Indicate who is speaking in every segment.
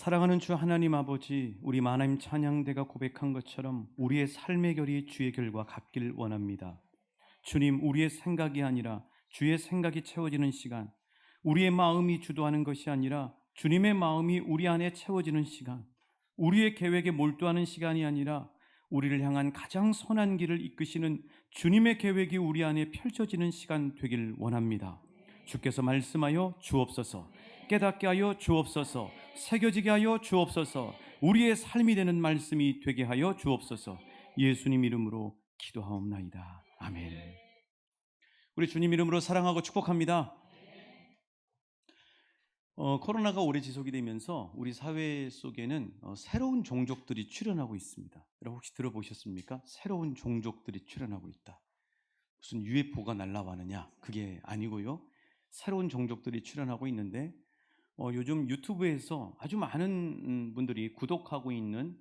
Speaker 1: 사랑하는 주 하나님 아버지, 우리 하나님 찬양대가 고백한 것처럼 우리의 삶의 결이 주의 결과 같길 원합니다. 주님, 우리의 생각이 아니라 주의 생각이 채워지는 시간, 우리의 마음이 주도하는 것이 아니라 주님의 마음이 우리 안에 채워지는 시간, 우리의 계획에 몰두하는 시간이 아니라 우리를 향한 가장 선한 길을 이끄시는 주님의 계획이 우리 안에 펼쳐지는 시간 되길 원합니다. 주께서 말씀하여 주옵소서, 깨닫게 하여 주옵소서, 새겨지게 하여 주옵소서, 우리의 삶이 되는 말씀이 되게 하여 주옵소서. 예수님 이름으로 기도하옵나이다. 아멘. 우리 주님 이름으로 사랑하고 축복합니다. 코로나가 오래 지속이 되면서 우리 사회 속에는 새로운 종족들이 출현하고 있습니다. 여러분 혹시 들어보셨습니까? 새로운 종족들이 출현하고 있다. 무슨 UFO가 날아와느냐? 그게 아니고요. 새로운 종족들이 출현하고 있는데 요즘 유튜브에서 아주 많은 분들이 구독하고 있는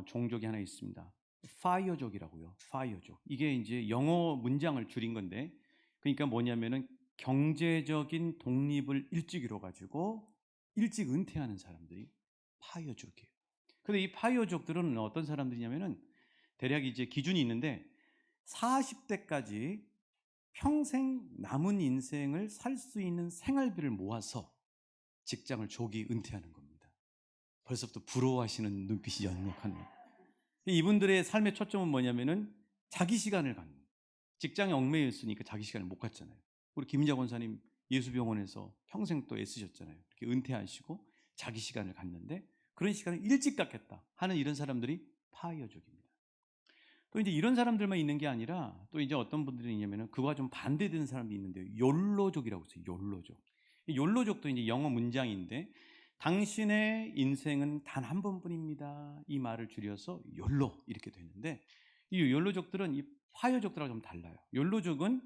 Speaker 1: 종족이 하나 있습니다. 파이어족이라고요. 파이어족. 이게 이제 영어 문장을 줄인 건데, 그러니까 뭐냐면은 경제적인 독립을 일찍 이뤄가지고 일찍 은퇴하는 사람들이 파이어족이에요. 근데 이 파이어족들은 어떤 사람들이냐면은 대략 이제 기준이 있는데 40대까지 평생 남은 인생을 살 수 있는 생활비를 모아서 직장을 조기 은퇴하는 겁니다. 벌써부터 부러워하시는 눈빛이 연목하네요. 이분들의 삶의 초점은 뭐냐면은 자기 시간을 갖는, 직장에 얽매여 있으니까 자기 시간을 못 갖잖아요. 우리 김인자 권사님 예수병원에서 평생 또 애쓰셨잖아요. 이렇게 은퇴하시고 자기 시간을 갖는데 그런 시간을 일찍 갖겠다 하는 이런 사람들이 파이어족입니다. 또 이제 이런 사람들만 있는 게 아니라 또 이제 어떤 분들이 있냐면은 그와 좀 반대되는 사람이 있는데요. 욜로족이라고 있어요. 욜로족. 이 욜로족도 이제 영어 문장인데 당신의 인생은 단 한 번뿐입니다. 이 말을 줄여서 욜로 이렇게 되는데 이 욜로족들은 이 파이어족들하고 좀 달라요. 욜로족은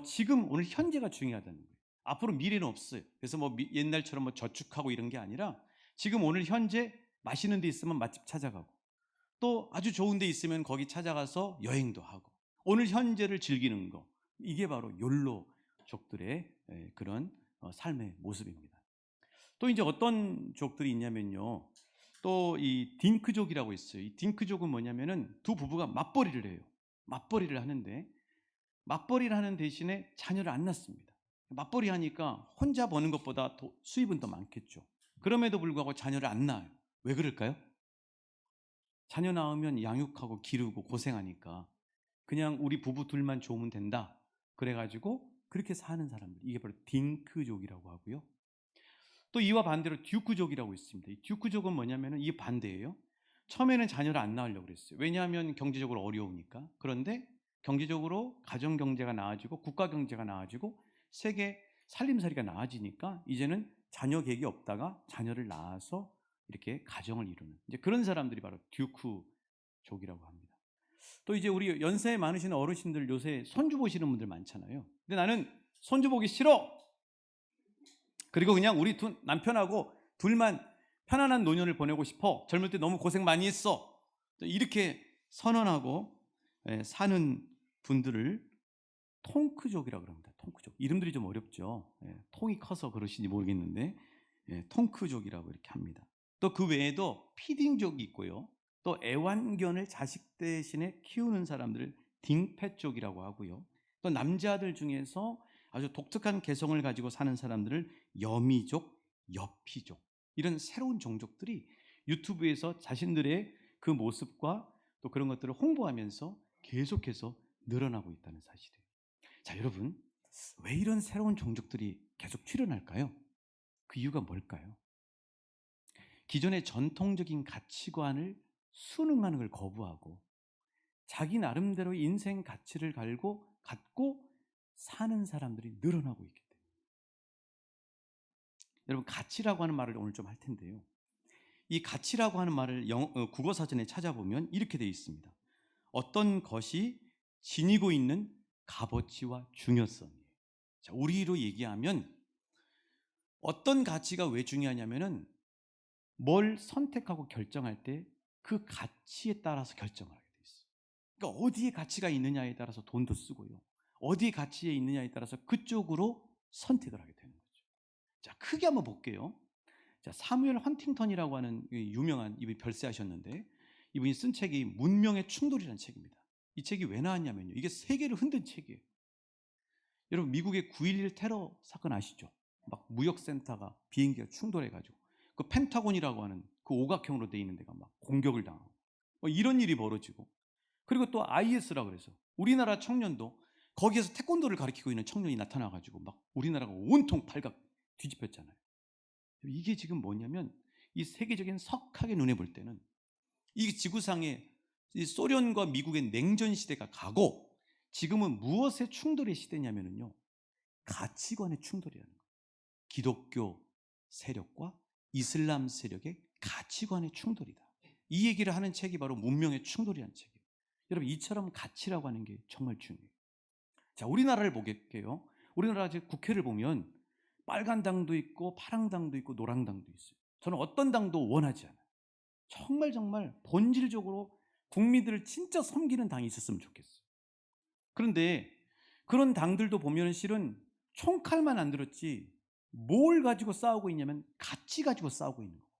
Speaker 1: 지금 오늘 현재가 중요하다는 거예요. 앞으로 미래는 없어요. 그래서 뭐 옛날처럼 뭐 저축하고 이런 게 아니라 지금 오늘 현재 맛있는 데 있으면 맛집 찾아가고 또 아주 좋은 데 있으면 거기 찾아가서 여행도 하고 오늘 현재를 즐기는 거, 이게 바로 욜로족들의 그런 삶의 모습입니다. 또 이제 어떤 족들이 있냐면요, 또 이 딩크족이라고 있어요. 이 딩크족은 뭐냐면은 두 부부가 맞벌이를 해요. 맞벌이를 하는데 맞벌이를 하는 대신에 자녀를 안 낳습니다. 맞벌이 하니까 혼자 버는 것보다 수입은 더 많겠죠. 그럼에도 불구하고 자녀를 안 낳아요. 왜 그럴까요? 자녀 낳으면 양육하고 기르고 고생하니까 그냥 우리 부부 둘만 좋으면 된다. 그래가지고 그렇게 사는 사람들, 이게 바로 딩크족이라고 하고요. 또 이와 반대로 듀크족이라고 있습니다. 이 듀크족은 뭐냐면은 이게 반대예요. 처음에는 자녀를 안 낳으려고 그랬어요. 왜냐하면 경제적으로 어려우니까. 그런데 경제적으로 가정 경제가 나아지고 국가 경제가 나아지고 세계 살림살이가 나아지니까 이제는 자녀 계획이 없다가 자녀를 낳아서 이렇게 가정을 이루는 이제 그런 사람들이 바로 듀크족이라고 합니다. 또 이제 우리 연세 많으신 어르신들 요새 손주 보시는 분들 많잖아요. 근데 나는 손주 보기 싫어. 그리고 그냥 우리 남편하고 둘만 편안한 노년을 보내고 싶어. 젊을 때 너무 고생 많이 했어. 이렇게 선언하고 사는 분들을 통크족이라고 합니다. 통크족. 이름들이 좀 어렵죠. 통이 커서 그러신지 모르겠는데 통크족이라고 이렇게 합니다. 또 그 외에도 피딩족이 있고요. 또 애완견을 자식 대신에 키우는 사람들을 딩펫족이라고 하고요. 또 남자들 중에서 아주 독특한 개성을 가지고 사는 사람들을 여미족, 여피족, 이런 새로운 종족들이 유튜브에서 자신들의 그 모습과 또 그런 것들을 홍보하면서 계속해서 늘어나고 있다는 사실이에요. 자, 여러분, 왜 이런 새로운 종족들이 계속 출현할까요? 그 이유가 뭘까요? 기존의 전통적인 가치관을 순응하는 걸 거부하고 자기 나름대로 인생 가치를 갖고 사는 사람들이 늘어나고 있기 때문에. 여러분, 가치라고 하는 말을 오늘 좀 할 텐데요. 이 가치라고 하는 말을 국어 사전에 찾아보면 이렇게 되어 있습니다. 어떤 것이 지니고 있는 값어치와 중요성이에요. 자, 우리로 얘기하면 어떤 가치가 왜 중요하냐면은 뭘 선택하고 결정할 때 그 가치에 따라서 결정을 하게 돼 있어요. 그러니까 어디에 가치가 있느냐에 따라서 돈도 쓰고요. 어디에 가치에 있느냐에 따라서 그쪽으로 선택을 하게 되는 거죠. 자, 크게 한번 볼게요. 자, 사무엘 헌팅턴이라고 하는 유명한 이분이 별세하셨는데 이분이 쓴 책이 문명의 충돌이라는 책입니다. 이 책이 왜 나왔냐면요, 이게 세계를 흔든 책이에요. 여러분, 미국의 9.11 테러 사건 아시죠? 막 무역센터가 비행기가 충돌해가지고 그 펜타곤이라고 하는 그 오각형으로 돼 있는 데가 막 공격을 당하고 이런 일이 벌어지고, 그리고 또 IS라고 그래서 우리나라 청년도 거기에서 태권도를 가르치고 있는 청년이 나타나가지고 막 우리나라가 온통 발각 뒤집혔잖아요. 이게 지금 뭐냐면 이 세계적인 석학의 눈에 볼 때는 이 지구상에 이 소련과 미국의 냉전 시대가 가고 지금은 무엇의 충돌의 시대냐면요, 가치관의 충돌이라는 거예요. 기독교 세력과 이슬람 세력의 가치관의 충돌이다. 이 얘기를 하는 책이 바로 문명의 충돌이라는 책이에요. 여러분, 이처럼 가치라고 하는 게 정말 중요해요. 자, 우리나라를 보게요. 우리나라 국회를 보면 빨간 당도 있고 파랑 당도 있고 노랑 당도 있어요. 저는 어떤 당도 원하지 않아요. 정말 본질적으로 국민들을 진짜 섬기는 당이 있었으면 좋겠어요. 그런데 그런 당들도 보면 실은 총칼만 안 들었지 뭘 가지고 싸우고 있냐면 가치 가지고 싸우고 있는 거예요.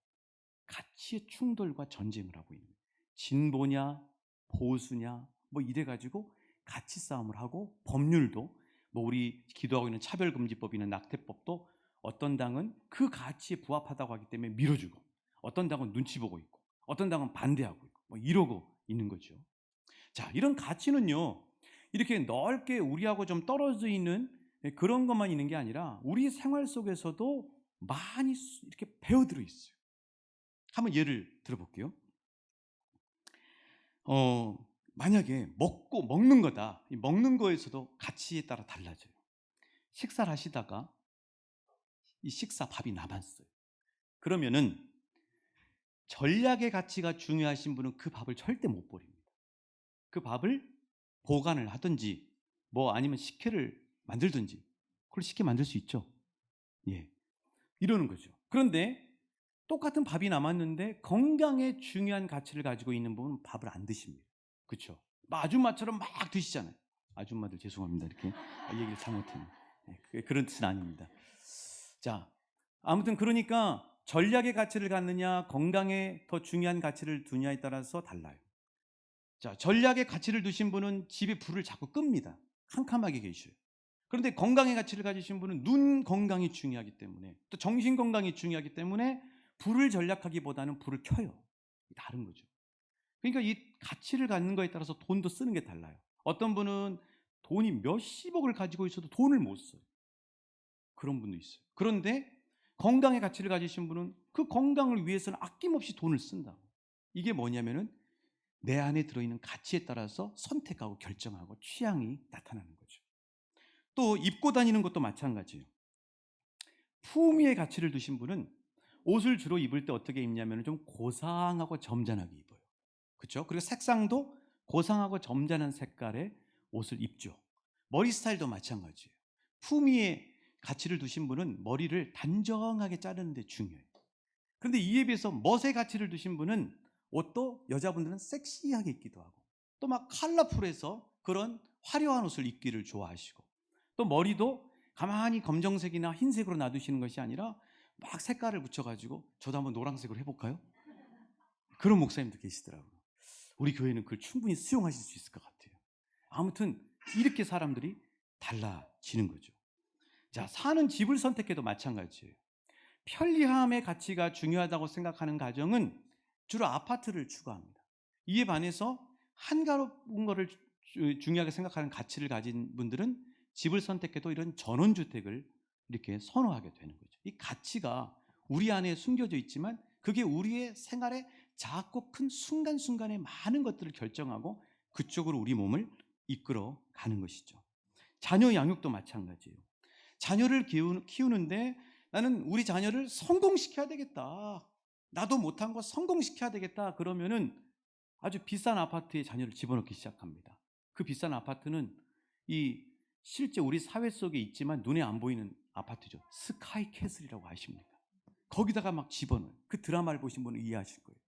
Speaker 1: 가치의 충돌과 전쟁을 하고 있는 거예요. 진보냐 보수냐 뭐 이래가지고 가치 싸움을 하고, 법률도 뭐 우리 기도하고 있는 차별금지법이나 낙태법도 어떤 당은 그 가치에 부합하다고 하기 때문에 밀어주고, 어떤 당은 눈치 보고 있고, 어떤 당은 반대하고 있고 뭐 이러고 있는 거죠. 자, 이런 가치는요, 이렇게 넓게 우리하고 좀 떨어져 있는 그런 것만 있는 게 아니라 우리 생활 속에서도 많이 이렇게 배어들어 있어요. 한번 예를 들어볼게요. 만약에 먹는 거다. 이 먹는 거에서도 가치에 따라 달라져요. 식사를 하시다가 이 식사 밥이 남았어요. 그러면은 전략의 가치가 중요하신 분은 그 밥을 절대 못 버립니다. 그 밥을 보관을 하든지 뭐 아니면 식혜를 만들든지, 그걸 식혜 만들 수 있죠. 예, 이러는 거죠. 그런데 똑같은 밥이 남았는데 건강에 중요한 가치를 가지고 있는 분은 밥을 안 드십니다. 그렇죠? 아줌마처럼 막 드시잖아요. 아줌마들 죄송합니다. 이렇게 얘기를 잘못했네. 그런 뜻은 아닙니다. 자, 아무튼 그러니까 전략의 가치를 갖느냐 건강에 더 중요한 가치를 두냐에 따라서 달라요. 자, 전략의 가치를 두신 분은 집에 불을 자꾸 끕니다. 캄캄하게 계셔요. 그런데 건강의 가치를 가지신 분은 눈 건강이 중요하기 때문에, 또 정신 건강이 중요하기 때문에 불을 전략하기보다는 불을 켜요. 다른 거죠. 그러니까 이 가치를 갖는 거에 따라서 돈도 쓰는 게 달라요. 어떤 분은 돈이 몇십억을 가지고 있어도 돈을 못 써요. 그런 분도 있어요. 그런데 건강의 가치를 가지신 분은 그 건강을 위해서는 아낌없이 돈을 쓴다고. 이게 뭐냐면은 내 안에 들어있는 가치에 따라서 선택하고 결정하고 취향이 나타나는 거죠. 또 입고 다니는 것도 마찬가지예요. 품위의 가치를 두신 분은 옷을 주로 입을 때 어떻게 입냐면 좀 고상하고 점잖하게 입어요. 그렇죠? 그리고 색상도 고상하고 점잖은 색깔의 옷을 입죠. 머리 스타일도 마찬가지예요. 품위의 가치를 두신 분은 머리를 단정하게 자르는 데 중요해요. 그런데 이에 비해서 멋의 가치를 두신 분은 옷도 여자분들은 섹시하게 입기도 하고, 또 막 컬러풀해서 그런 화려한 옷을 입기를 좋아하시고, 또 머리도 가만히 검정색이나 흰색으로 놔두시는 것이 아니라 막 색깔을 붙여가지고 저도 한번 노란색으로 해볼까요? 그런 목사님도 계시더라고요. 우리 교회는 그걸 충분히 수용하실 수 있을 것 같아요. 아무튼 이렇게 사람들이 달라지는 거죠. 자, 사는 집을 선택해도 마찬가지예요. 편리함의 가치가 중요하다고 생각하는 가정은 주로 아파트를 추구합니다. 이에 반해서 한가로운 거를 중요하게 생각하는 가치를 가진 분들은 집을 선택해도 이런 전원주택을 이렇게 선호하게 되는 거죠. 이 가치가 우리 안에 숨겨져 있지만 그게 우리의 생활에 작고 큰 순간순간에 많은 것들을 결정하고 그쪽으로 우리 몸을 이끌어 가는 것이죠. 자녀 양육도 마찬가지예요. 자녀를 키우는데 나는 우리 자녀를 성공시켜야 되겠다, 나도 못한 거 성공시켜야 되겠다, 그러면은 아주 비싼 아파트에 자녀를 집어넣기 시작합니다. 그 비싼 아파트는 이 실제 우리 사회 속에 있지만 눈에 안 보이는 아파트죠. 스카이캐슬이라고 아십니까? 거기다가 막 집어넣어요. 그 드라마를 보신 분은 이해하실 거예요.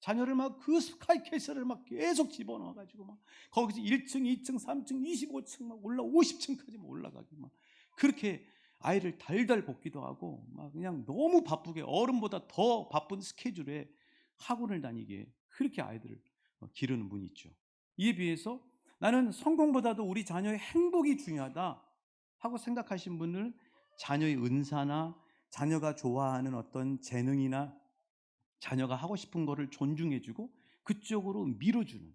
Speaker 1: 자녀를 막 그 스카이캐슬을 막 계속 집어넣어가지고 막 거기서 1층, 2층, 3층, 25층 막 올라 50층까지 올라가고 막 그렇게 아이를 달달 볶기도 하고 막 그냥 너무 바쁘게 어른보다 더 바쁜 스케줄에 학원을 다니게 그렇게 아이들을 기르는 분이 있죠. 이에 비해서 나는 성공보다도 우리 자녀의 행복이 중요하다 하고 생각하신 분은 자녀의 은사나 자녀가 좋아하는 어떤 재능이나 자녀가 하고 싶은 거를 존중해주고 그쪽으로 밀어주는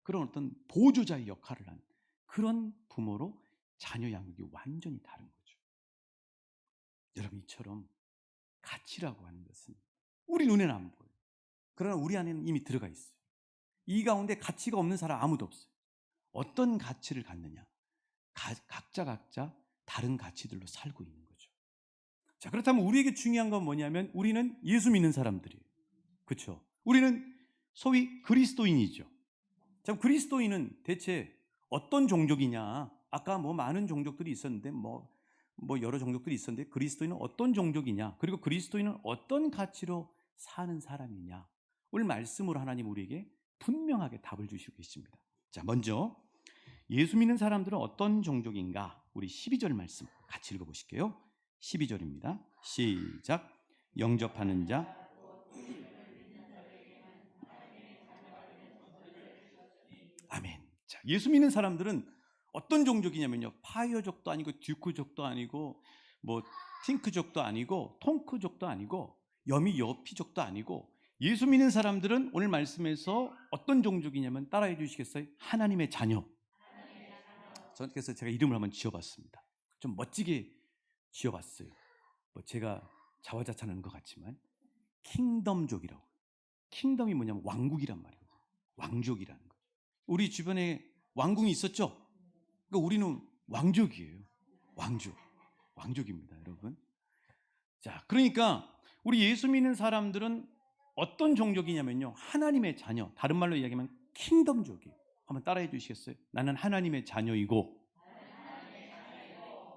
Speaker 1: 그런 어떤 보조자의 역할을 하는 그런 부모로 자녀 양육이 완전히 다른 거죠. 여러분, 이처럼 가치라고 하는 것은 우리 눈에는 안 보여요. 그러나 우리 안에는 이미 들어가 있어요. 이 가운데 가치가 없는 사람 아무도 없어요. 어떤 가치를 갖느냐? 각자 다른 가치들로 살고 있는 거죠. 자, 그렇다면 우리에게 중요한 건 뭐냐면 우리는 예수 믿는 사람들이에요. 그렇죠? 우리는 소위 그리스도인이죠. 자, 그리스도인은 대체 어떤 종족이냐? 아까 뭐 많은 종족들이 있었는데 뭐 여러 종족들이 있었는데 그리스도인은 어떤 종족이냐? 그리고 그리스도인은 어떤 가치로 사는 사람이냐? 오늘 말씀으로 하나님 우리에게 분명하게 답을 주시고 계십니다. 자, 먼저 예수 믿는 사람들은 어떤 종족인가? 우리 12절 말씀 같이 읽어보실게요. 12절입니다. 시작. 영접하는 자. 아멘. 자, 예수 믿는 사람들은 어떤 종족이냐면요. 파이어족도 아니고 듀크족도 아니고 뭐 팅크족도 아니고 통크족도 아니고 여미여피족도 아니고 예수 믿는 사람들은 오늘 말씀에서 어떤 종족이냐면 따라해 주시겠어요? 하나님의 자녀. 그래서 제가 이름을 한번 지어봤습니다. 좀 멋지게 지어봤어요. 뭐 제가 자화자찬하는 것 같지만 킹덤족이라고. 킹덤이 뭐냐면 왕국이란 말이거든요. 왕족이라는 거죠. 우리 주변에 왕궁이 있었죠? 그러니까 우리는 왕족이에요. 왕족입니다, 여러분. 자, 그러니까 우리 예수 믿는 사람들은 어떤 종족이냐면요. 하나님의 자녀. 다른 말로 이야기하면 킹덤족이에요. 한번 따라해 주시겠어요? 나는 하나님의 자녀이고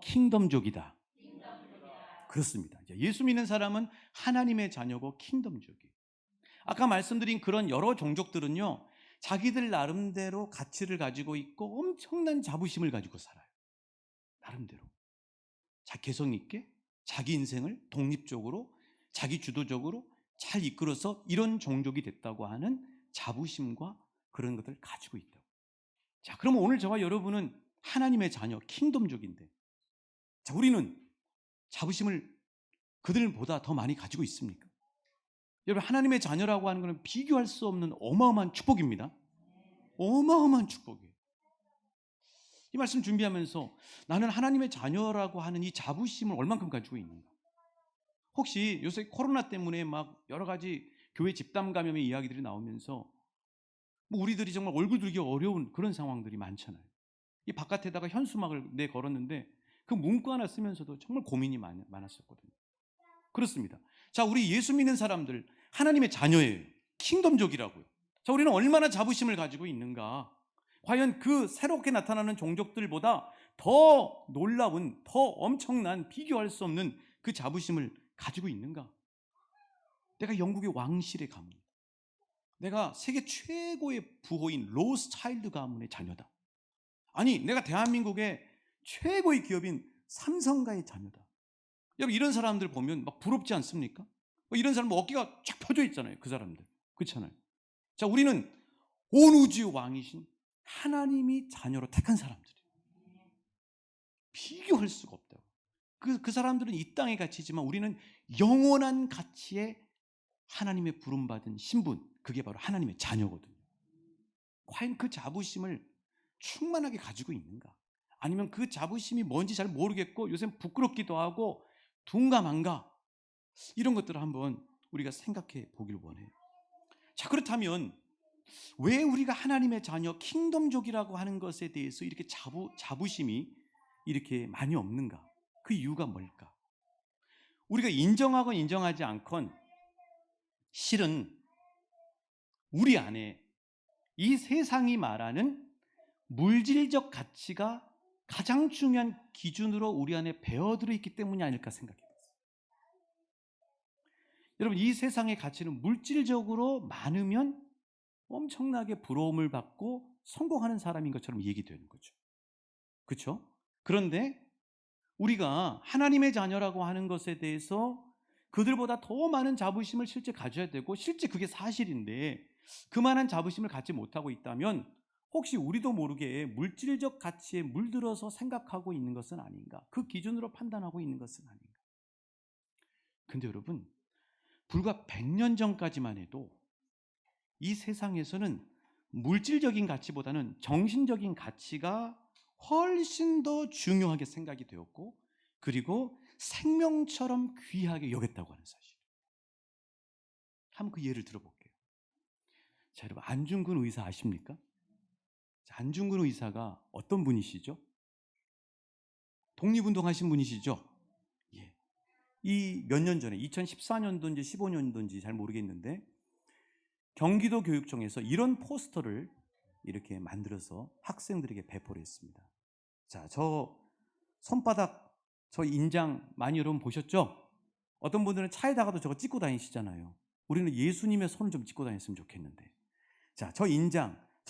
Speaker 1: 킹덤족이다. 그렇습니다. 예수 믿는 사람은 하나님의 자녀고 킹덤족이에요. 아까 말씀드린 그런 여러 종족들은요, 자기들 나름대로 가치를 가지고 있고 엄청난 자부심을 가지고 살아요. 나름대로. 개성 있게 자기 인생을 독립적으로 자기 주도적으로 잘 이끌어서 이런 종족이 됐다고 하는 자부심과 그런 것들을 가지고 있다고. 자, 그러면 오늘 저와 여러분은 하나님의 자녀, 킹덤족인데, 자, 우리는 자부심을 그들보다 더 많이 가지고 있습니까? 여러분, 하나님의 자녀라고 하는 것은 비교할 수 없는 어마어마한 축복입니다. 어마어마한 축복이에요. 이 말씀 준비하면서 나는 하나님의 자녀라고 하는 이 자부심을 얼만큼 가지고 있는가? 혹시 요새 코로나 때문에 막 여러 가지 교회 집단 감염의 이야기들이 나오면서 뭐 우리들이 정말 얼굴 들기 어려운 그런 상황들이 많잖아요. 이 바깥에다가 현수막을 걸었는데 그 문구 하나 쓰면서도 정말 고민이 많았었거든요. 그렇습니다. 자, 우리 예수 믿는 사람들 하나님의 자녀예요. 킹덤족이라고요. 자, 우리는 얼마나 자부심을 가지고 있는가? 과연 그 새롭게 나타나는 종족들보다 더 놀라운, 더 엄청난 비교할 수 없는 그 자부심을 가지고 있는가? 내가 영국의 왕실의 가문, 내가 세계 최고의 부호인 로스차일드 가문의 자녀다. 아니, 내가 대한민국의 최고의 기업인 삼성가의 자녀다. 여러분, 이런 사람들 보면 막 부럽지 않습니까? 이런 사람 어깨가 쫙 펴져 있잖아요. 그 사람들. 그렇잖아요. 자, 우리는 온 우주의 왕이신 하나님이 자녀로 택한 사람들이에요. 비교할 수가 없다고. 그 사람들은 이 땅의 가치지만 우리는 영원한 가치의 하나님의 부름받은 신분, 그게 바로 하나님의 자녀거든요. 과연 그 자부심을 충만하게 가지고 있는가? 아니면 그 자부심이 뭔지 잘 모르겠고 요새 부끄럽기도 하고 둔감한가? 이런 것들을 한번 우리가 생각해 보길 원해요. 자, 그렇다면 왜 우리가 하나님의 자녀 킹덤족이라고 하는 것에 대해서 이렇게 자부심이 이렇게 많이 없는가? 그 이유가 뭘까? 우리가 인정하건 인정하지 않건 실은 우리 안에 이 세상이 말하는 물질적 가치가 가장 중요한 기준으로 우리 안에 배어들어 있기 때문이 아닐까 생각해 봤어요. 여러분, 이 세상의 가치는 물질적으로 많으면 엄청나게 부러움을 받고 성공하는 사람인 것처럼 얘기되는 거죠. 그렇죠? 그런데 우리가 하나님의 자녀라고 하는 것에 대해서 그들보다 더 많은 자부심을 실제 가져야 되고, 실제 그게 사실인데 그만한 자부심을 갖지 못하고 있다면 혹시 우리도 모르게 물질적 가치에 물들어서 생각하고 있는 것은 아닌가? 그 기준으로 판단하고 있는 것은 아닌가? 근데 여러분, 불과 100년 전까지만 해도 이 세상에서는 물질적인 가치보다는 정신적인 가치가 훨씬 더 중요하게 생각이 되었고, 그리고 생명처럼 귀하게 여겼다고 하는 사실. 한번 그 예를 들어볼게요. 자, 여러분, 안중근 의사 아십니까? 자, 안중근 의사가 어떤 분이시죠? 독립운동 하신 분이시죠? 예. 이 몇 년 전에 2014년도인지 15년도인지 잘 모르겠는데 경기도 교육청에서 이런 포스터를 이렇게 만들어서 학생들에게 배포를 했습니다. 자, 저 손바닥, 저 인장 많이 여러분 보셨죠? 어떤 분들은 차에다가도 저거 찍고 다니시잖아요. 우리는 예수님의 손을 좀 찍고 다녔으면 좋겠는데. 자, 저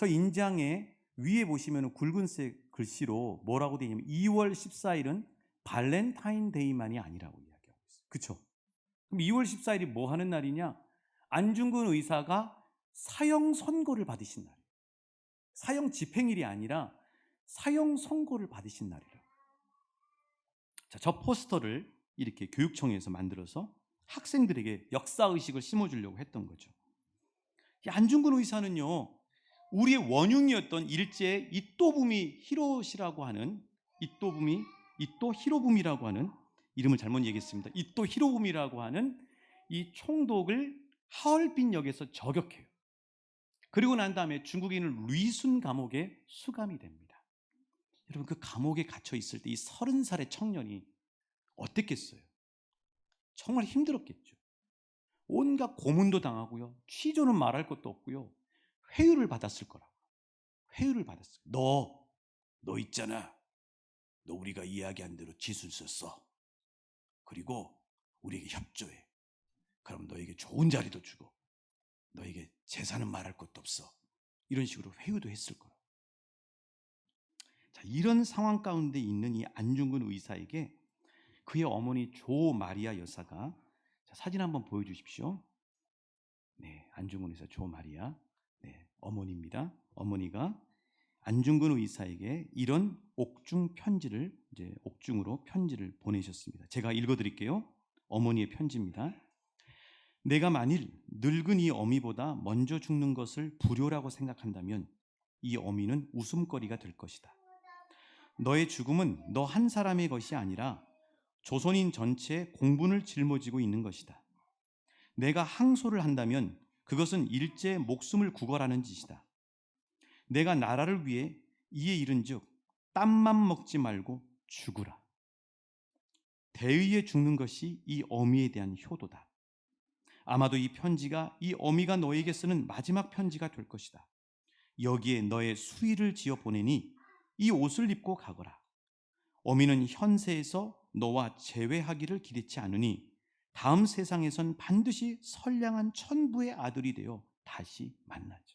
Speaker 1: 인장에 위에 보시면 굵은색 글씨로 뭐라고 되어 있냐면 2월 14일은 발렌타인데이만이 아니라고 이야기하고 있어요. 그렇죠? 그럼 2월 14일이 뭐 하는 날이냐? 안중근 의사가 사형 선고를 받으신 날이에요. 사형 집행일이 아니라 사형 선고를 받으신 날이에요. 자, 저 포스터를 이렇게 교육청에서 만들어서 학생들에게 역사의식을 심어주려고 했던 거죠. 이 안중근 의사는요, 우리의 원흉이었던 일제 이토부미 히로시라고 하는 이토 히로부미라고 하는, 이름을 잘못 얘기했습니다. 이토 히로부미라고 하는 이 총독을 하얼빈역에서 저격해요. 그리고 난 다음에 중국인을 리순 감옥에 수감이 됩니다. 여러분, 그 감옥에 갇혀 있을 때 이 30살의 청년이 어땠겠어요? 정말 힘들었겠죠. 온갖 고문도 당하고요, 취조는 말할 것도 없고요, 회유를 받았을 거라고. 회유를 받았어요. 너 있잖아. 너 우리가 이야기한 대로 지술 썼어. 그리고 우리에게 협조해. 그럼 너에게 좋은 자리도 주고 너에게 재산은 말할 것도 없어. 이런 식으로 회유도 했을 거라고. 자, 이런 상황 가운데 있는 이 안중근 의사에게 그의 어머니 조 마리아 여사가, 자, 사진 한번 보여주십시오. 네, 안중근 의사 조 마리아, 네, 어머니입니다. 어머니가 안중근 의사에게 이런 옥중 편지를, 이제 옥중으로 편지를 보내셨습니다. 제가 읽어드릴게요. 어머니의 편지입니다. 내가 만일 늙은 이 어미보다 먼저 죽는 것을 불효라고 생각한다면 이 어미는 웃음거리가 될 것이다. 너의 죽음은 너 한 사람의 것이 아니라 조선인 전체의 공분을 짊어지고 있는 것이다. 내가 항소를 한다면 그것은 일제의 목숨을 구걸하는 짓이다. 내가 나라를 위해 이에 이른즉 땀만 먹지 말고 죽으라. 대의에 죽는 것이 이 어미에 대한 효도다. 아마도 이 편지가 이 어미가 너에게 쓰는 마지막 편지가 될 것이다. 여기에 너의 수의를 지어 보내니 이 옷을 입고 가거라. 어미는 현세에서 너와 재회하기를 기대치 않으니 다음 세상에선 반드시 선량한 천부의 아들이 되어 다시 만나자.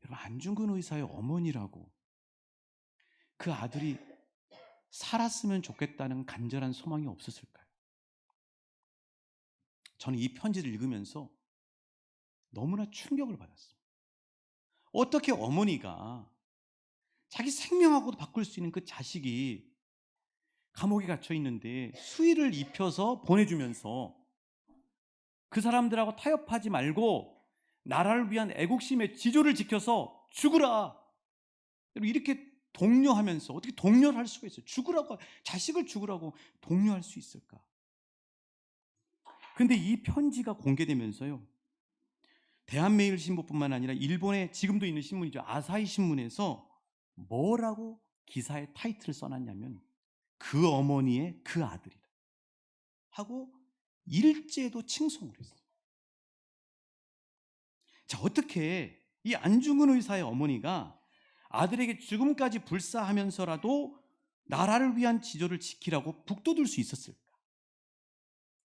Speaker 1: 여러분, 안중근 의사의 어머니라고 그 아들이 살았으면 좋겠다는 간절한 소망이 없었을까요? 저는 이 편지를 읽으면서 너무나 충격을 받았습니다. 어떻게 어머니가 자기 생명하고도 바꿀 수 있는 그 자식이 감옥에 갇혀 있는데 수의를 입혀서 보내주면서 그 사람들하고 타협하지 말고 나라를 위한 애국심의 지조를 지켜서 죽으라. 이렇게 독려하면서, 어떻게 독려를 할 수가 있어요? 죽으라고, 자식을 죽으라고 독려할 수 있을까? 근데 이 편지가 공개되면서요, 대한매일신보뿐만 아니라 일본의 지금도 있는 신문이죠, 아사히 신문에서 뭐라고 기사의 타이틀을 써놨냐면 그 어머니의 그 아들이다 하고 일제도 칭송을 했어요. 자, 어떻게 이 안중근 의사의 어머니가 아들에게 죽음까지 불사하면서라도 나라를 위한 지조를 지키라고 북돋을 수 있었을까?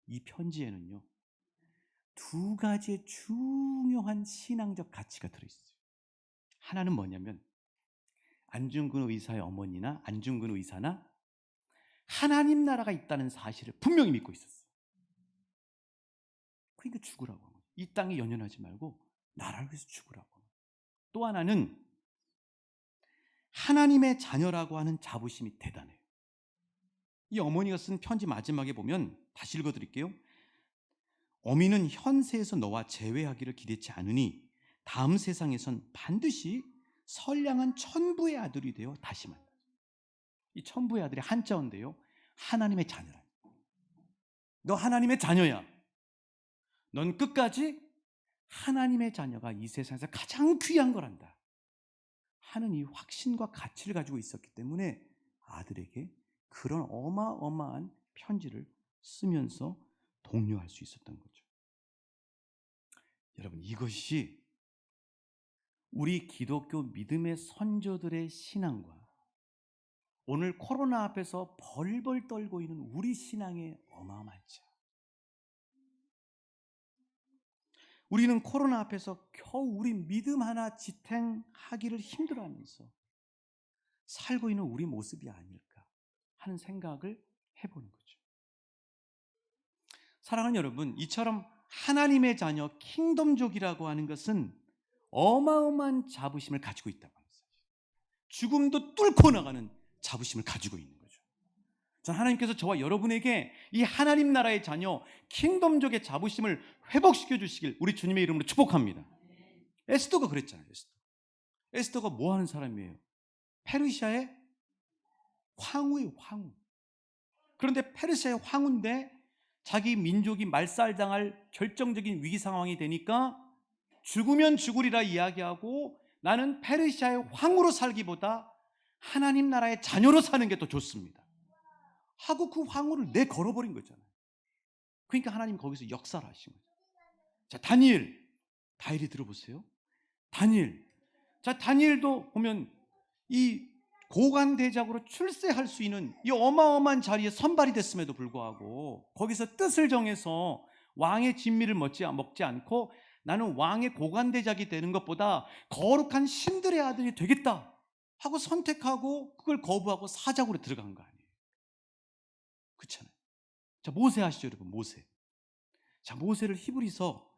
Speaker 1: 이 편지에는요, 두 가지의 중요한 신앙적 가치가 들어있어요. 하나는 뭐냐면 안중근 의사의 어머니나 안중근 의사나 하나님 나라가 있다는 사실을 분명히 믿고 있었어요. 그러니까 죽으라고. 이 땅에 연연하지 말고 나라를 위해서 죽으라고. 또 하나는 하나님의 자녀라고 하는 자부심이 대단해요. 이 어머니가 쓴 편지 마지막에 보면 다시 읽어드릴게요. 어미는 현세에서 너와 재회하기를 기대치 않으니 다음 세상에선 반드시 선량한 천부의 아들이 되어 다시 만나. 이 천부의 아들이 한자어인데요, 하나님의 자녀라. 너 하나님의 자녀야. 넌 끝까지 하나님의 자녀가 이 세상에서 가장 귀한 거란다 하는 이 확신과 가치를 가지고 있었기 때문에 아들에게 그런 어마어마한 편지를 쓰면서 독려할 수 있었던 거죠. 여러분, 이것이 우리 기독교 믿음의 선조들의 신앙과 오늘 코로나 앞에서 벌벌 떨고 있는 우리 신앙의 어마어마한 차. 우리는 코로나 앞에서 겨우 우리 믿음 하나 지탱하기를 힘들어하면서 살고 있는 우리 모습이 아닐까 하는 생각을 해보는 거죠. 사랑하는 여러분, 이처럼 하나님의 자녀 킹덤족이라고 하는 것은 어마어마한 자부심을 가지고 있다고 합니다. 죽음도 뚫고 나가는 자부심을 가지고 있는 거죠. 저는 하나님께서 저와 여러분에게 이 하나님 나라의 자녀 킹덤족의 자부심을 회복시켜 주시길 우리 주님의 이름으로 축복합니다. 에스더가 그랬잖아요. 에스더가 뭐 하는 사람이에요? 페르시아의 황후예요, 황후. 그런데 페르시아의 황후인데 자기 민족이 말살당할 결정적인 위기 상황이 되니까 죽으면 죽으리라 이야기하고 나는 페르시아의 황후로 살기보다 하나님 나라의 자녀로 사는 게 더 좋습니다 하고 그 황후를 내걸어버린 거잖아요. 그러니까 하나님 거기서 역사를 하신 거죠. 자, 다니엘이 들어보세요. 다니엘도 보면 이 고관대작으로 출세할 수 있는 이 어마어마한 자리에 선발이 됐음에도 불구하고 거기서 뜻을 정해서 왕의 진미를 먹지 않고 나는 왕의 고관대작이 되는 것보다 거룩한 신들의 아들이 되겠다 하고 선택하고 그걸 거부하고 사jak으로 들어간 거 아니에요. 그렇잖아요. 자, 모세 아시죠, 여러분? 모세를 히브리서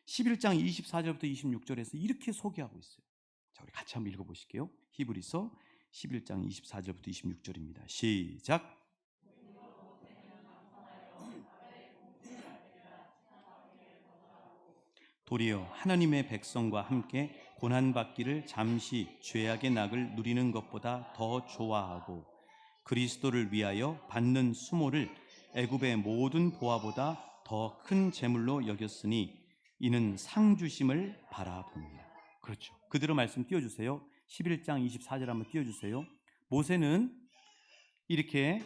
Speaker 1: 11장 24절부터 26절에서 이렇게 소개하고 있어요. 자, 우리 같이 한번 읽어보실게요. 히브리서 11장 24절부터 26절입니다. 시작. 도리어 하나님의 백성과 함께 고난받기를 잠시 죄악의 낙을 누리는 것보다 더 좋아하고 그리스도를 위하여 받는 수모를 애굽의 모든 보화보다 더 큰 재물로 여겼으니 이는 상 주심을 바라봅니다. 그렇죠. 그대로 말씀 띄워주세요. 11장 24절 한번 띄워주세요. 모세는 이렇게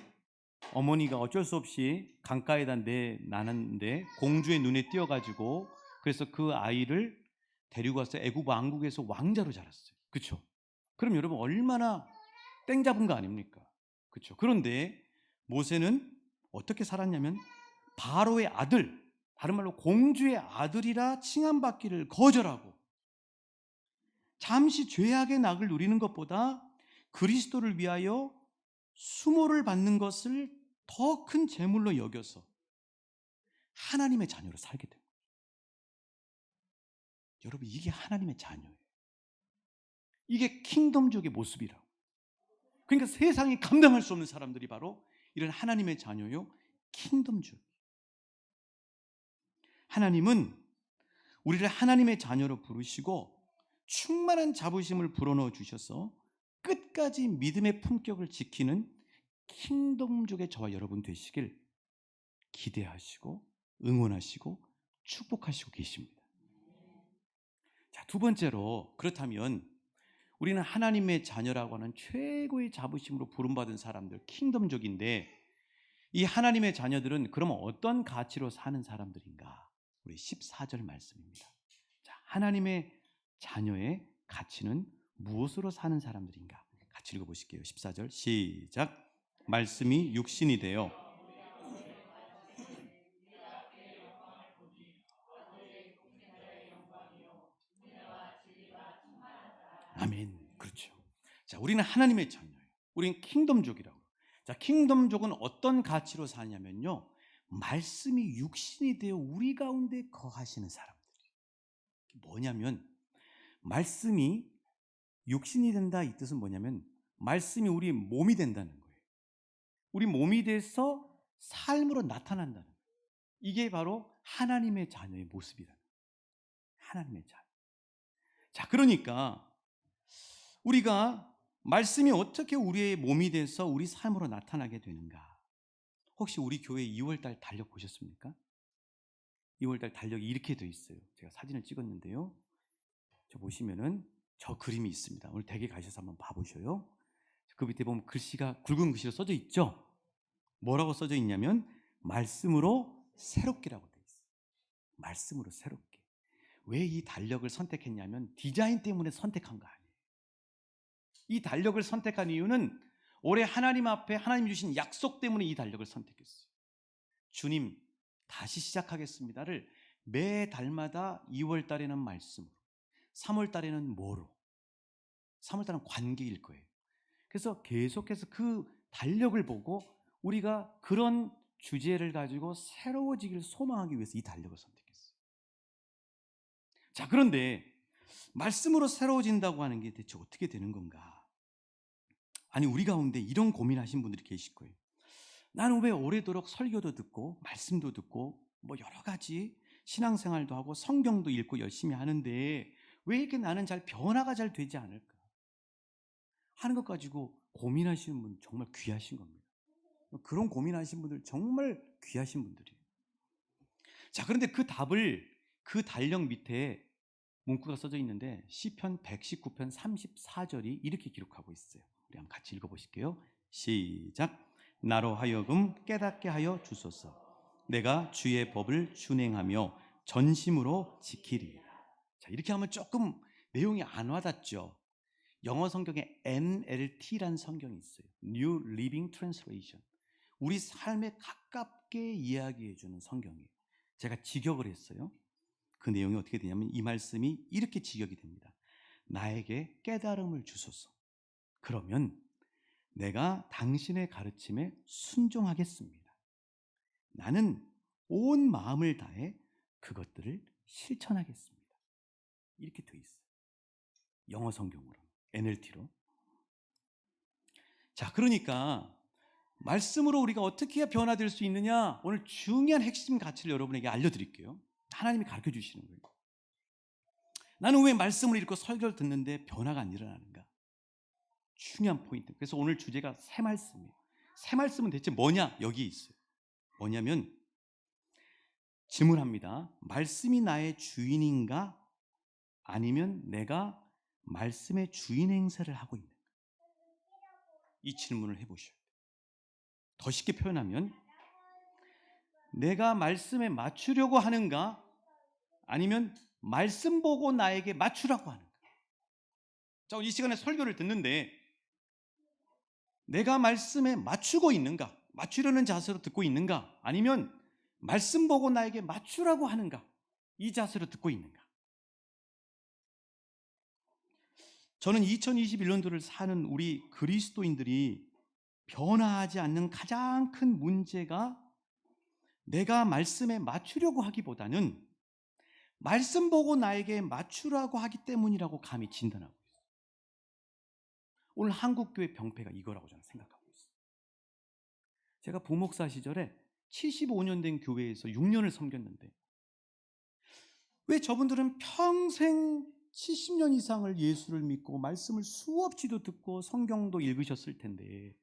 Speaker 1: 어머니가 어쩔 수 없이 강가에다 내놨는데 공주의 눈에 띄어가지고 그래서 그 아이를 데리고 가서 애굽 왕국에서 왕자로 자랐어요. 그렇죠? 그럼 여러분 얼마나 땡 잡은 거 아닙니까? 그렇죠? 그런데 모세는 어떻게 살았냐면 바로의 아들, 다른 말로 공주의 아들이라 칭함받기를 거절하고 잠시 죄악의 낙을 누리는 것보다 그리스도를 위하여 수모를 받는 것을 더 큰 재물로 여겨서 하나님의 자녀로 살게 됩니다. 여러분, 이게 하나님의 자녀예요. 이게 킹덤족의 모습이라고. 그러니까 세상이 감당할 수 없는 사람들이 바로 이런 하나님의 자녀요, 킹덤족. 하나님은 우리를 하나님의 자녀로 부르시고 충만한 자부심을 불어넣어 주셔서 끝까지 믿음의 품격을 지키는 킹덤족의 저와 여러분 되시길 기대하시고 응원하시고 축복하시고 계십니다. 자, 두 번째로, 그렇다면 우리는 하나님의 자녀라고 하는 최고의 자부심으로 부름받은 사람들, 킹덤족인데 이 하나님의 자녀들은 그러면 어떤 가치로 사는 사람들인가? 우리 14절 말씀입니다. 자, 하나님의 자녀의 가치는 무엇으로 사는 사람들인가? 같이 읽어보실게요. 14절 시작. 말씀이 육신이 되어 아멘. 그렇죠. 자, 자, 우리는 하나님의 자녀예요. 우리는 킹덤족이라고. 자, 킹덤족은 어떤 가치로 사냐면요, 말씀이 육신이 되어 우리 가운데 거하시는 사람들이에요. 뭐냐면 말씀이 육신이 된다, 이 뜻은 뭐냐면 말씀이 우리 몸이 된다는 거예요. 우리 몸이 돼서 삶으로 나타난다는 거예요. 이게 바로 하나님의 자녀의 모습이라는 거예요. 하나님의 자녀. 자, 그러니까 우리가 말씀이 어떻게 우리의 몸이 돼서 우리 삶으로 나타나게 되는가? 혹시 우리 교회 2월달 달력 보셨습니까? 2월달 달력이 이렇게 돼 있어요. 제가 사진을 찍었는데요. 저 보시면은 저 그림이 있습니다. 오늘 댁에 가셔서 한번 봐보셔요. 그 밑에 보면 글씨가 굵은 글씨로 써져 있죠. 뭐라고 써져 있냐면 말씀으로 새롭게라고 돼 있어요. 말씀으로 새롭게. 왜 이 달력을 선택했냐면 디자인 때문에 선택한 거 아니에요. 이 달력을 선택한 이유는 올해 하나님 앞에 하나님 주신 약속 때문에 이 달력을 선택했어요. 주님 다시 시작하겠습니다를 매 달마다 2월 달에는 말씀으로, 3월 달에는 뭐로, 3월 달은 관계일 거예요. 그래서 계속해서 그 달력을 보고 우리가 그런 주제를 가지고 새로워지기를 소망하기 위해서 이 달력을 선택했어요. 자, 그런데 말씀으로 새로워진다고 하는 게 대체 어떻게 되는 건가? 아니, 우리 가운데 이런 고민하신 분들이 계실 거예요. 나는 왜 오래도록 설교도 듣고 말씀도 듣고 뭐 여러 가지 신앙생활도 하고 성경도 읽고 열심히 하는데 왜 이렇게 나는 잘 변화가 잘 되지 않을까 하는 것 가지고 고민하시는 분 정말 귀하신 겁니다. 그런 고민하신 분들 정말 귀하신 분들이에요. 자, 그런데 그 답을 그 달력 밑에 문구가 써져 있는데 시편 119편 34절이 이렇게 기록하고 있어요. 우리 한번 같이 읽어보실게요. 시작. 나로 하여금 깨닫게 하여 주소서. 내가 주의 법을 준행하며 전심으로 지키리이다. 자, 이렇게 하면 조금 내용이 안 와닿죠. 영어 성경에 NLT라는 성경이 있어요. New Living Translation. 우리 삶에 가깝게 이야기해 주는 성경이에요. 제가 직역을 했어요. 그 내용이 어떻게 되냐면 이 말씀이 이렇게 직역이 됩니다. 나에게 깨달음을 주소서. 그러면 내가 당신의 가르침에 순종하겠습니다. 나는 온 마음을 다해 그것들을 실천하겠습니다. 이렇게 돼 있어요. 영어 성경으로, NLT로. 자, 그러니까 말씀으로 우리가 어떻게 해야 변화될 수 있느냐, 오늘 중요한 핵심 가치를 여러분에게 알려드릴게요. 하나님이 가르쳐 주시는 거예요. 나는 왜 말씀을 읽고 설교를 듣는데 변화가 안 일어나는가? 중요한 포인트. 그래서 오늘 주제가 새 말씀이에요. 새 말씀은 대체 뭐냐? 여기 있어요. 뭐냐면 질문합니다. 말씀이 나의 주인인가? 아니면 내가 말씀의 주인 행세를 하고 있는가? 이 질문을 해보셔야 돼요. 더 쉽게 표현하면 내가 말씀에 맞추려고 하는가? 아니면 말씀 보고 나에게 맞추라고 하는가? 자, 이 시간에 설교를 듣는데 내가 말씀에 맞추고 있는가? 맞추려는 자세로 듣고 있는가? 아니면 말씀 보고 나에게 맞추라고 하는가? 이 자세로 듣고 있는가? 저는 2021년도를 사는 우리 그리스도인들이 변화하지 않는 가장 큰 문제가 내가 말씀에 맞추려고 하기보다는 말씀 보고 나에게 맞추라고 하기 때문이라고 감히 진단하고 있어요. 오늘 한국교회 병폐가 이거라고 저는 생각하고 있어요. 제가 부목사 시절에 75년 된 교회에서 6년을 섬겼는데 왜 저분들은 평생 70년 이상을 예수를 믿고 말씀을 수없이도 듣고 성경도 읽으셨을 텐데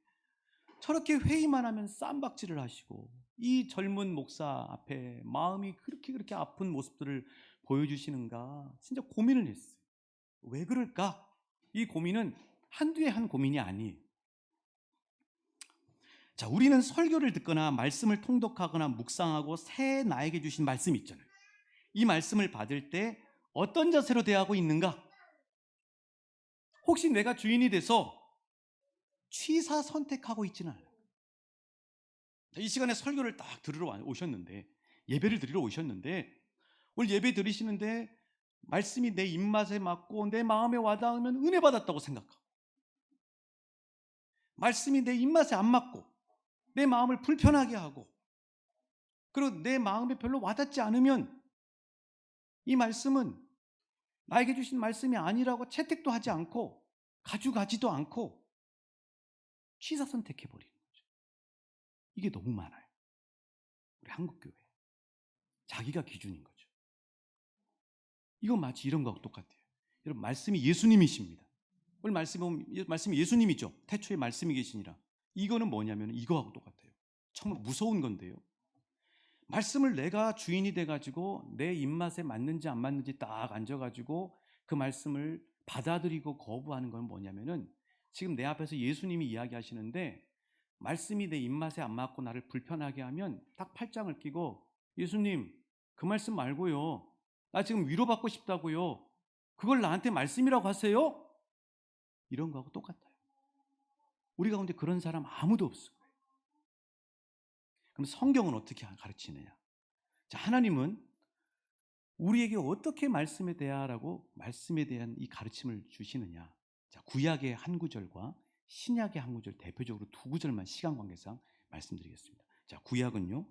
Speaker 1: 저렇게 회의만 하면 쌈박질을 하시고 이 젊은 목사 앞에 마음이 그렇게 아픈 모습들을 보여주시는가 진짜 고민을 했어요. 왜 그럴까? 이 고민은 한두해 한 고민이 아니에요. 자, 우리는 설교를 듣거나 말씀을 통독하거나 묵상하고 새 나에게 주신 말씀이 있잖아요. 이 말씀을 받을 때 어떤 자세로 대하고 있는가? 혹시 내가 주인이 돼서 취사 선택하고 있지는 않아요. 이 시간에 설교를 딱 들으러 오셨는데, 예배를 드리러 오셨는데, 오늘 예배 드리시는데 말씀이 내 입맛에 맞고 내 마음에 와닿으면 은혜 받았다고 생각하고, 말씀이 내 입맛에 안 맞고 내 마음을 불편하게 하고 그리고 내 마음에 별로 와닿지 않으면 이 말씀은 나에게 주신 말씀이 아니라고 채택도 하지 않고 가져가지도 않고 취사 선택해버리는 거죠. 이게 너무 많아요. 우리 한국교회. 자기가 기준인 거죠. 이건 마치 이런 거하고 똑같아요. 여러분, 말씀이 예수님이십니다. 오늘 말씀이 예수님이죠. 태초에 말씀이 계시니라. 이거는 뭐냐면 이거하고 똑같아요. 정말 무서운 건데요. 말씀을 내가 주인이 돼가지고 내 입맛에 맞는지 안 맞는지 딱 앉아가지고 그 말씀을 받아들이고 거부하는 건 뭐냐면은 지금 내 앞에서 예수님이 이야기하시는데 말씀이 내 입맛에 안 맞고 나를 불편하게 하면 딱 팔짱을 끼고 예수님 그 말씀 말고요. 나 지금 위로받고 싶다고요. 그걸 나한테 말씀이라고 하세요? 이런 거하고 똑같아요. 우리 가운데 그런 사람 아무도 없어요. 그럼 성경은 어떻게 가르치느냐? 자, 하나님은 우리에게 어떻게 말씀에 대하라고 말씀에 대한 이 가르침을 주시느냐? 자, 구약의 한 구절과 신약의 한 구절, 대표적으로 두 구절만 시간 관계상 말씀드리겠습니다. 자, 구약은요.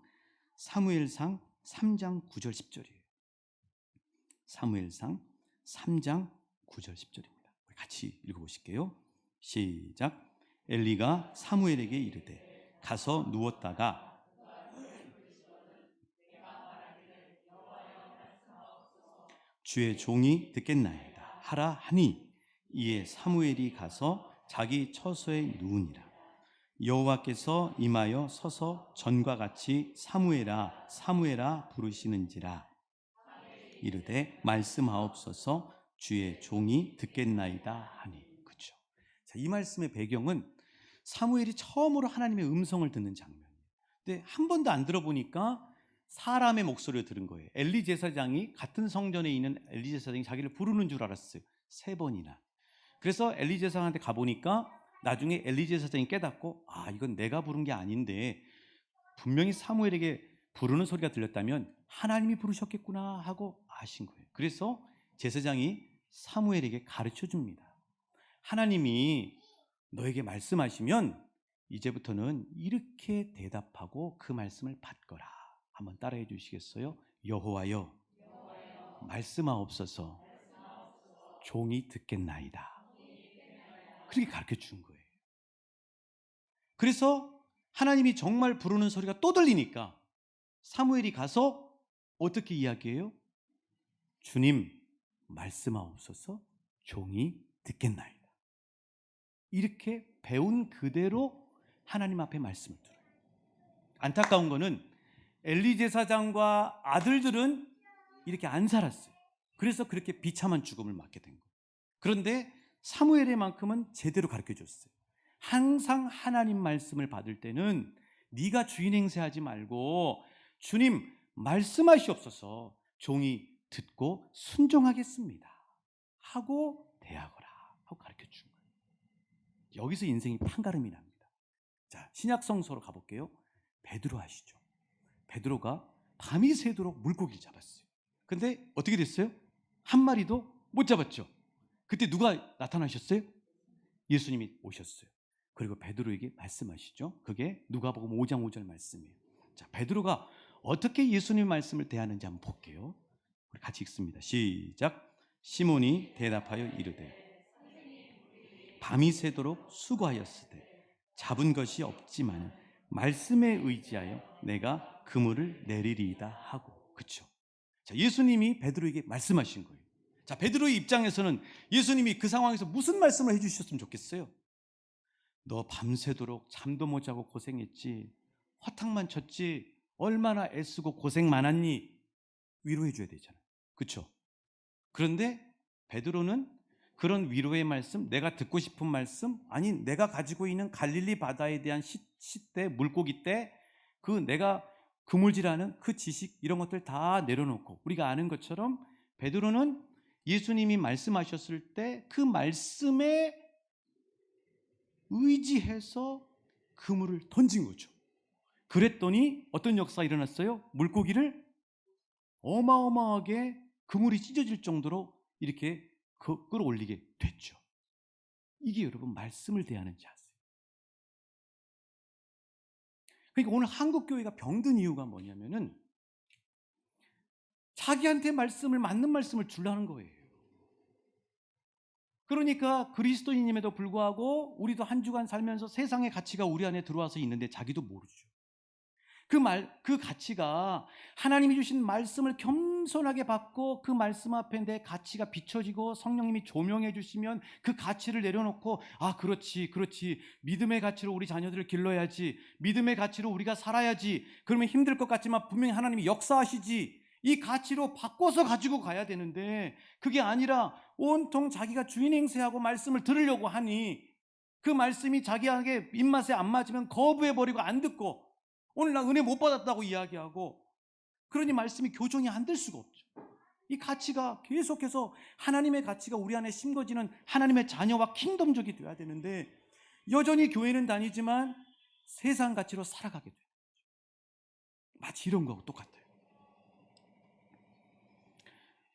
Speaker 1: 사무엘상 3장 9절 10절이에요. 사무엘상 3장 9절 10절입니다. 우리 같이 읽어보실게요. 시작. 엘리가 사무엘에게 이르되 가서 누웠다가 주의 종이 듣겠나이다 하라 하니 이에 사무엘이 가서 자기 처소에 누우니라. 여호와께서 임하여 서서 전과 같이 사무엘아 사무엘아 부르시는지라. 이르되 말씀하옵소서 주의 종이 듣겠나이다 하니. 그렇죠. 자, 이 말씀의 배경은 사무엘이 처음으로 하나님의 음성을 듣는 장면이에요. 근데 한 번도 안 들어보니까 사람의 목소리를 들은 거예요. 엘리 제사장이 같은 성전에 있는 엘리 제사장이 자기를 부르는 줄 알았어요. 3번이나. 그래서 엘리 제사장한테 가보니까 나중에 엘리 제사장이 깨닫고 이건 내가 부른 게 아닌데 분명히 사무엘에게 부르는 소리가 들렸다면 하나님이 부르셨겠구나 하고 아신 거예요. 그래서 제사장이 사무엘에게 가르쳐 줍니다. 하나님이 너에게 말씀하시면 이제부터는 이렇게 대답하고 그 말씀을 받거라. 한번 따라해 주시겠어요? 여호와여 말씀하옵소서 종이 듣겠나이다. 그렇게 가르쳐 준 거예요. 그래서 하나님이 정말 부르는 소리가 또 들리니까 사무엘이 가서 어떻게 이야기해요? 주님 말씀하옵소서 종이 듣겠나이다. 이렇게 배운 그대로 하나님 앞에 말씀을 들어요. 안타까운 거는 엘리 제사장과 아들들은 이렇게 안 살았어요. 그래서 그렇게 비참한 죽음을 맞게 된 거예요. 그런데 사무엘의 만큼은 제대로 가르쳐줬어요. 항상 하나님 말씀을 받을 때는 네가 주인 행세하지 말고 주님 말씀하시옵소서 종이 듣고 순종하겠습니다 하고 대하거라 하고 가르쳐준 거예요. 여기서 인생이 판가름이 납니다. 자, 신약 성서로 가볼게요. 베드로 아시죠? 베드로가 밤이 새도록 물고기를 잡았어요. 근데 어떻게 됐어요? 한 마리도 못 잡았죠. 그때 누가 나타나셨어요? 예수님이 오셨어요. 그리고 베드로에게 말씀하시죠. 그게 누가복음 5장 5절 말씀이에요. 자, 베드로가 어떻게 예수님 말씀을 대하는지 한번 볼게요. 우리 같이 읽습니다. 시작. 시몬이 대답하여 이르되 밤이 새도록 수고하였으되 잡은 것이 없지만 말씀에 의지하여 내가 그물을 내리리이다 하고. 그렇죠. 자, 예수님이 베드로에게 말씀하신 거예요. 자, 베드로의 입장에서는 예수님이 그 상황에서 무슨 말씀을 해주셨으면 좋겠어요? 너 밤새도록 잠도 못 자고 고생했지, 화탕만 쳤지, 얼마나 애쓰고 고생 많았니? 위로해 줘야 되잖아요. 그렇죠? 그런데 베드로는 그런 위로의 말씀, 내가 듣고 싶은 말씀, 아니 내가 가지고 있는 갈릴리 바다에 대한 시대, 물고기 때 그 내가 그물질하는 그 지식 이런 것들 다 내려놓고 우리가 아는 것처럼 베드로는 예수님이 말씀하셨을 때 그 말씀에 의지해서 그물을 던진 거죠. 그랬더니 어떤 역사가 일어났어요? 물고기를 어마어마하게 그물이 찢어질 정도로 이렇게 끌어올리게 됐죠. 이게 여러분 말씀을 대하는 자세요. 그러니까 오늘 한국 교회가 병든 이유가 뭐냐면은 자기한테 맞는 말씀을 주려는 거예요. 그러니까 그리스도인임에도 불구하고 우리도 한 주간 살면서 세상의 가치가 우리 안에 들어와서 있는데 자기도 모르죠. 그 가치가 하나님이 주신 말씀을 겸손하게 받고 그 말씀 앞에 내 가치가 비춰지고 성령님이 조명해 주시면 그 가치를 내려놓고 그렇지 믿음의 가치로 우리 자녀들을 길러야지, 믿음의 가치로 우리가 살아야지, 그러면 힘들 것 같지만 분명히 하나님이 역사하시지, 이 가치로 바꿔서 가지고 가야 되는데 그게 아니라 온통 자기가 주인 행세하고 말씀을 들으려고 하니 그 말씀이 자기에게 입맛에 안 맞으면 거부해버리고 안 듣고 오늘 나 은혜 못 받았다고 이야기하고, 그러니 말씀이 교정이 안 될 수가 없죠. 이 가치가 계속해서 하나님의 가치가 우리 안에 심겨지는 하나님의 자녀와 킹덤족이 되어야 되는데 여전히 교회는 다니지만 세상 가치로 살아가게 돼요. 마치 이런 거하고 똑같아요.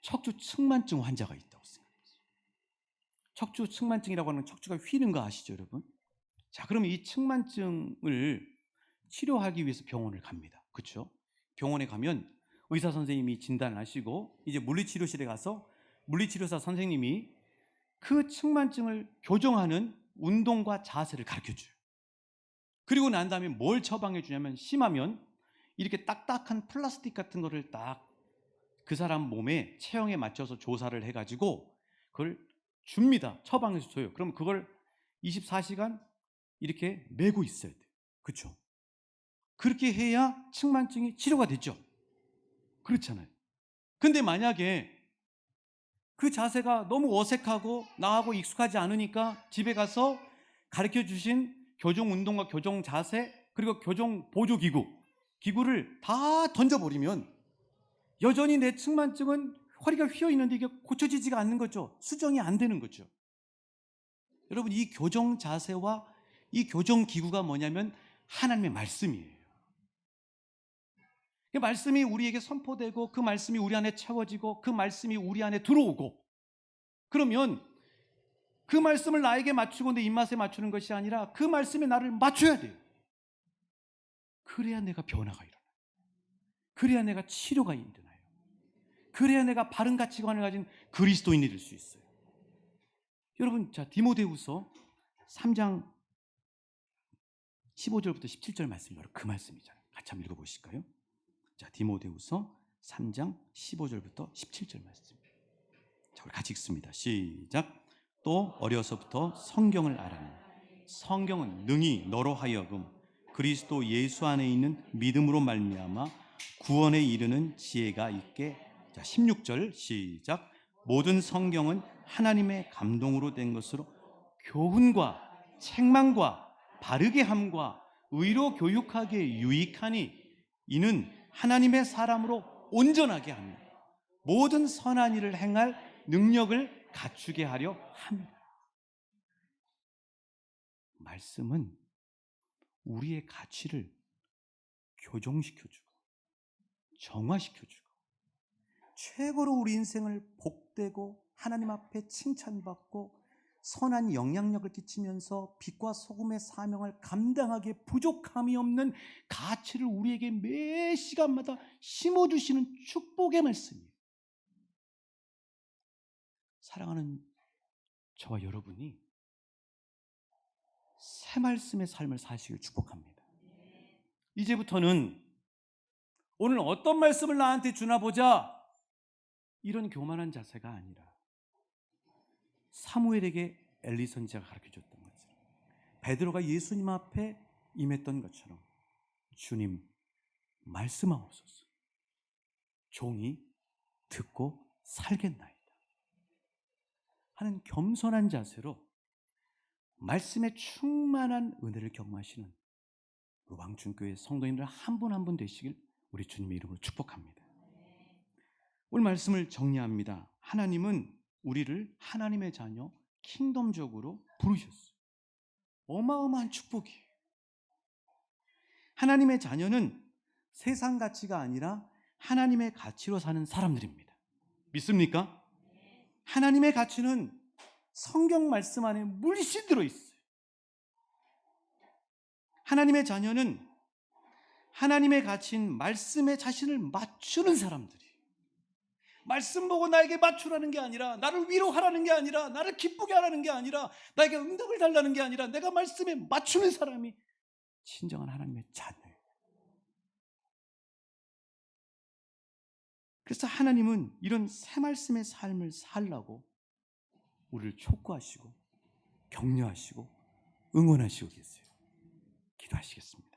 Speaker 1: 척추 측만증 환자가 있다고 생각해요. 척추 측만증이라고 하는 척추가 휘는 거 아시죠, 여러분? 자, 그러면 이 측만증을 치료하기 위해서 병원을 갑니다. 그렇죠? 병원에 가면 의사 선생님이 진단을 하시고 이제 물리치료실에 가서 물리치료사 선생님이 그 측만증을 교정하는 운동과 자세를 가르쳐줘요. 그리고 난 다음에 뭘 처방해 주냐면, 심하면 이렇게 딱딱한 플라스틱 같은 거를 딱 그 사람 몸에 체형에 맞춰서 조사를 해가지고 그걸 줍니다. 처방해서 줘요. 그럼 그걸 24시간 이렇게 메고 있어야 돼요. 그렇죠? 그렇게 해야 측만증이 치료가 되죠. 그렇잖아요. 근데 만약에 그 자세가 너무 어색하고 나하고 익숙하지 않으니까 집에 가서 가르쳐 주신 교정 운동과 교정 자세 그리고 교정 보조 기구를 다 던져버리면 여전히 내 측만증은 허리가 휘어 있는데 이게 고쳐지지가 않는 거죠. 수정이 안 되는 거죠. 여러분, 이 교정 자세와 이 교정 기구가 뭐냐면 하나님의 말씀이에요. 그 말씀이 우리에게 선포되고 그 말씀이 우리 안에 채워지고 그 말씀이 우리 안에 들어오고, 그러면 그 말씀을 나에게 맞추고 내 입맛에 맞추는 것이 아니라 그 말씀에 나를 맞춰야 돼요. 그래야 내가 변화가 일어나요. 그래야 내가 치료가 일어나요. 그래야 내가 바른 가치관을 가진 그리스도인이 될 수 있어요. 여러분, 자, 디모데후서 3장 15절부터 17절 말씀이 바로 그 말씀이잖아요. 같이 한번 읽어보실까요? 자, 디모데후서 3장 15절부터 17절 말씀. 자, 우리 같이 읽습니다. 시작. 또 어려서부터 성경을 알아내 성경은 능히 너로 하여금 그리스도 예수 안에 있는 믿음으로 말미암아 구원에 이르는 지혜가 있게. 자, 16절 시작. 모든 성경은 하나님의 감동으로 된 것으로 교훈과 책망과 바르게 함과 의로 교육하기에 유익하니 이는 하나님의 사람으로 온전하게 합니다. 모든 선한 일을 행할 능력을 갖추게 하려 합니다. 말씀은 우리의 가치를 교정시켜주고 정화시켜주고 최고로 우리 인생을 복되고 하나님 앞에 칭찬받고 선한 영향력을 끼치면서 빛과 소금의 사명을 감당하기에 부족함이 없는 가치를 우리에게 매 시간마다 심어주시는 축복의 말씀이에요. 사랑하는 저와 여러분이 새 말씀의 삶을 사시길 축복합니다. 이제부터는 오늘 어떤 말씀을 나한테 주나 보자, 이런 교만한 자세가 아니라 사무엘에게 엘리 선지자가 가르쳐줬던 것처럼, 베드로가 예수님 앞에 임했던 것처럼 주님 말씀하옵소서, 종이 듣고 살겠나이다 하는 겸손한 자세로 말씀에 충만한 은혜를 경험하시는 왕춘교회 성도님들 한 분 한 분 되시길 우리 주님의 이름으로 축복합니다. 오늘 말씀을 정리합니다. 하나님은 우리를 하나님의 자녀 킹덤적으로 부르셨어요. 어마어마한 축복이에요. 하나님의 자녀는 세상 가치가 아니라 하나님의 가치로 사는 사람들입니다. 믿습니까? 하나님의 가치는 성경 말씀 안에 물씬 들어있어요. 하나님의 자녀는 하나님의 가치인 말씀에 자신을 맞추는 사람들이, 말씀 보고 나에게 맞추라는 게 아니라, 나를 위로하라는 게 아니라, 나를 기쁘게 하라는 게 아니라, 나에게 응답을 달라는 게 아니라 내가 말씀에 맞추는 사람이 진정한 하나님의 자녀예요. 그래서 하나님은 이런 새 말씀의 삶을 살라고 우리를 촉구하시고 격려하시고 응원하시고 계세요. 기도하시겠습니다.